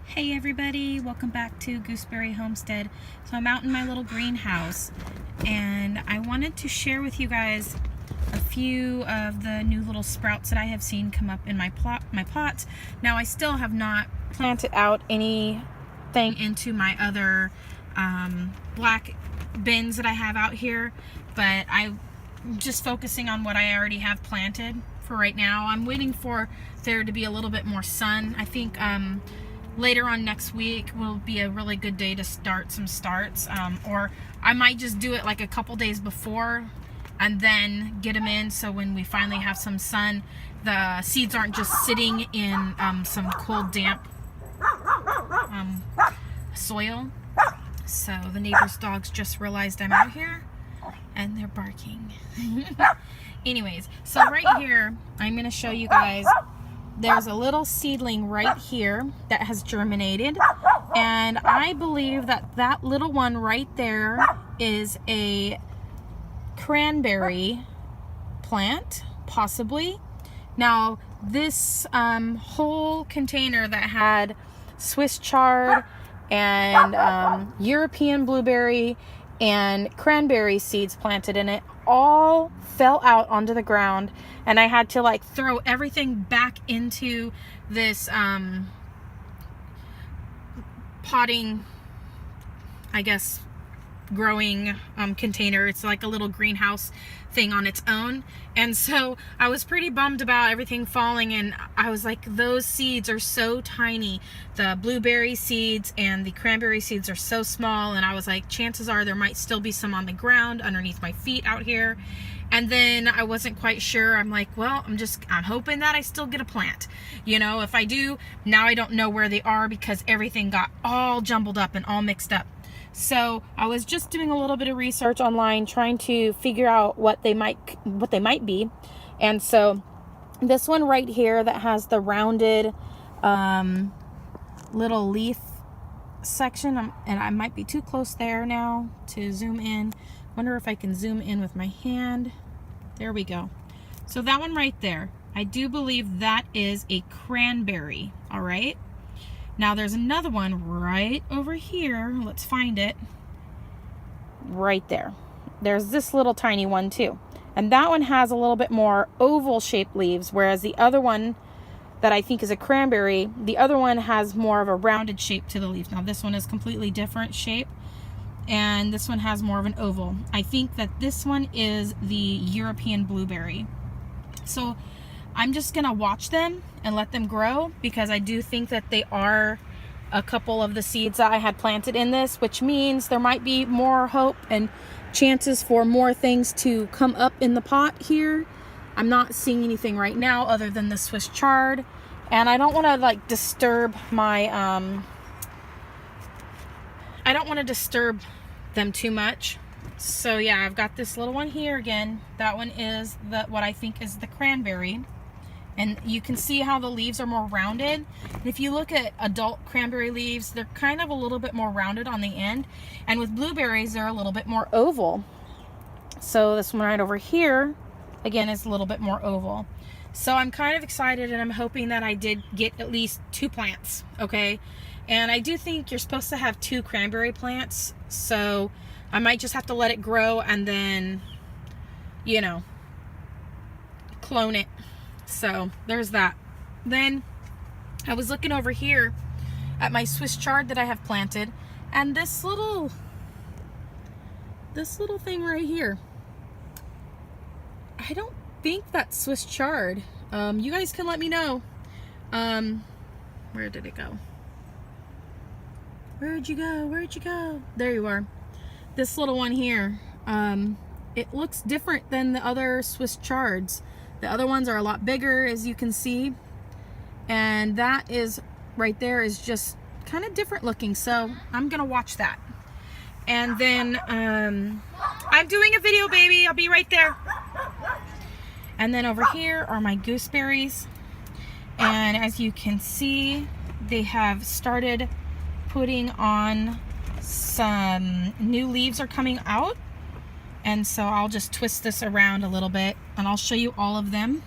Hey everybody, welcome back to Gooseberry Homestead. So I'm out in my little greenhouse and I wanted to share with you guys a few of the new little sprouts that I have seen come up in my pots. Now I still have not planted out anything into my other black bins that I have out here, but I'm just focusing on what I already have planted for right now. I'm waiting for there to be a little bit more sun. I think later on next week will be a really good day to start some starts, or I might just do it like a couple days before and then get them in, so when we finally have some sun, the seeds aren't just sitting in some cold, damp soil. So the neighbor's dogs just realized I'm out here and they're barking. Anyways, so right here I'm going to show you guys, there's a little seedling right here that has germinated, and I believe that that little one right there is a cranberry plant, possibly. Now this whole container that had Swiss chard and European blueberry and cranberry seeds planted in it all fell out onto the ground, and I had to like throw everything back into this potting, I guess, growing container. It's like a little greenhouse thing on its own, and so I was pretty bummed about everything falling, and I was like, those seeds are so tiny. The blueberry seeds and the cranberry seeds are so small, and I was like, chances are there might still be some on the ground underneath my feet out here. And then I wasn't quite sure. I'm like, well, I'm hoping that I still get a plant. You know, if I do, now I don't know where they are because everything got all jumbled up and all mixed up. So I was just doing a little bit of research online, trying to figure out what they might be. And so this one right here that has the rounded little leaf section, and I might be too close there now to zoom in. Wonder if I can zoom in with my hand. There we go. So that one right there, I do believe that is a cranberry. All right. Now there's another one right over here. Let's find it. Right there. There's this little tiny one too. And that one has a little bit more oval shaped leaves, whereas the other one that I think is a cranberry, the other one has more of a rounded shape to the leaf. Now this one is completely different shape, and this one has more of an oval. I think that this one is the European blueberry. So I'm just gonna watch them and let them grow, because I do think that they are a couple of the seeds that I had planted in this, which means there might be more hope and chances for more things to come up in the pot here. I'm not seeing anything right now other than the Swiss chard, and I don't want to like disturb my I don't want to disturb them too much. So yeah, I've got this little one here again. That one is what I think is the cranberry. And you can see how the leaves are more rounded. And if you look at adult cranberry leaves, they're kind of a little bit more rounded on the end. And with blueberries, they're a little bit more oval. So this one right over here, again, is a little bit more oval. So I'm kind of excited, and I'm hoping that I did get at least 2 plants, okay? And I do think you're supposed to have 2 cranberry plants. So I might just have to let it grow and then, you know, clone it. So there's that. Then I was looking over here at my Swiss chard that I have planted, and this little thing right here, I don't think that's Swiss chard. You guys can let me know. Where did it go? Where'd you go? Where'd you go? There you are. This little one here, it looks different than the other Swiss chards. The other ones are a lot bigger, as you can see, and that is right there is just kind of different looking. So I'm gonna watch that. And then I'm doing a video, baby. I'll be right there. And then over here are my gooseberries, and as you can see, they have started putting on some new leaves are coming out. And so I'll just twist this around a little bit and I'll show you all of them.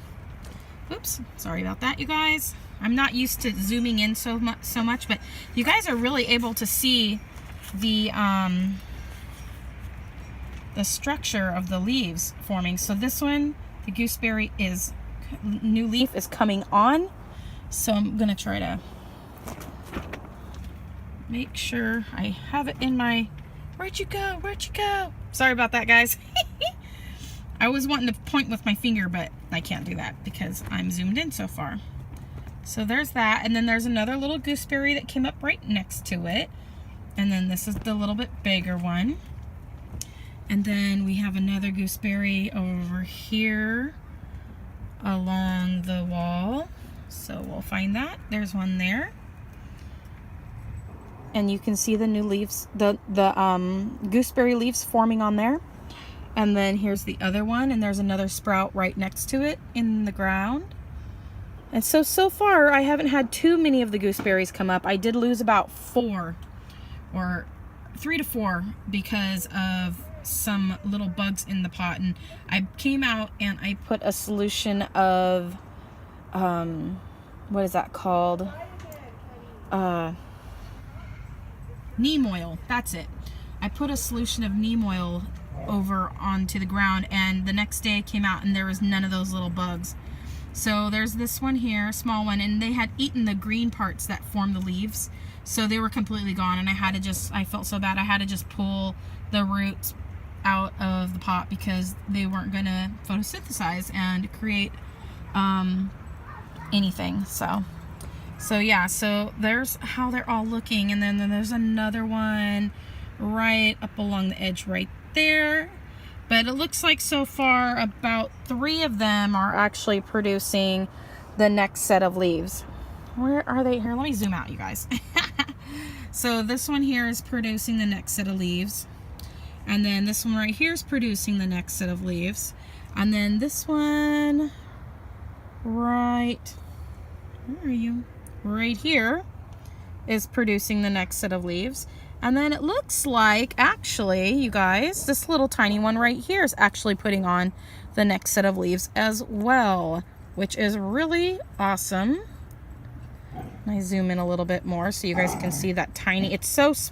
Oops, sorry about that, you guys. I'm not used to zooming in so much, but you guys are really able to see the structure of the leaves forming. So this one, the gooseberry new leaf is coming on. So I'm gonna try to make sure I have it in my, where'd you go? Where'd you go? Sorry about that, guys. I was wanting to point with my finger, but I can't do that because I'm zoomed in so far. So there's that, and then there's another little gooseberry that came up right next to it. And then this is the little bit bigger one. And then we have another gooseberry over here along the wall. So we'll find that. There's one there. And you can see the new leaves, the gooseberry leaves forming on there. And then here's the other one, and there's another sprout right next to it in the ground. And so far, I haven't had too many of the gooseberries come up. I did lose about 4, or 3 to 4, because of some little bugs in the pot. And I came out and I put a solution of, what is that called? Neem oil. That's it. I put a solution of neem oil over onto the ground, and the next day I came out and there was none of those little bugs. So there's this one here, a small one, and they had eaten the green parts that form the leaves, so they were completely gone. And I felt so bad, I had to just pull the roots out of the pot because they weren't gonna photosynthesize and create anything. So yeah, so there's how they're all looking. And then there's another one right up along the edge right there. But it looks like so far about 3 of them are actually producing the next set of leaves. Where are they? Here, let me zoom out, you guys. So this one here is producing the next set of leaves. And then this one right here is producing the next set of leaves. And then this one right, where are you? Right here is producing the next set of leaves. And then it looks like, actually, you guys, this little tiny one right here is actually putting on the next set of leaves as well, which is really awesome. I zoom in a little bit more so you guys can see that tiny, it's so small.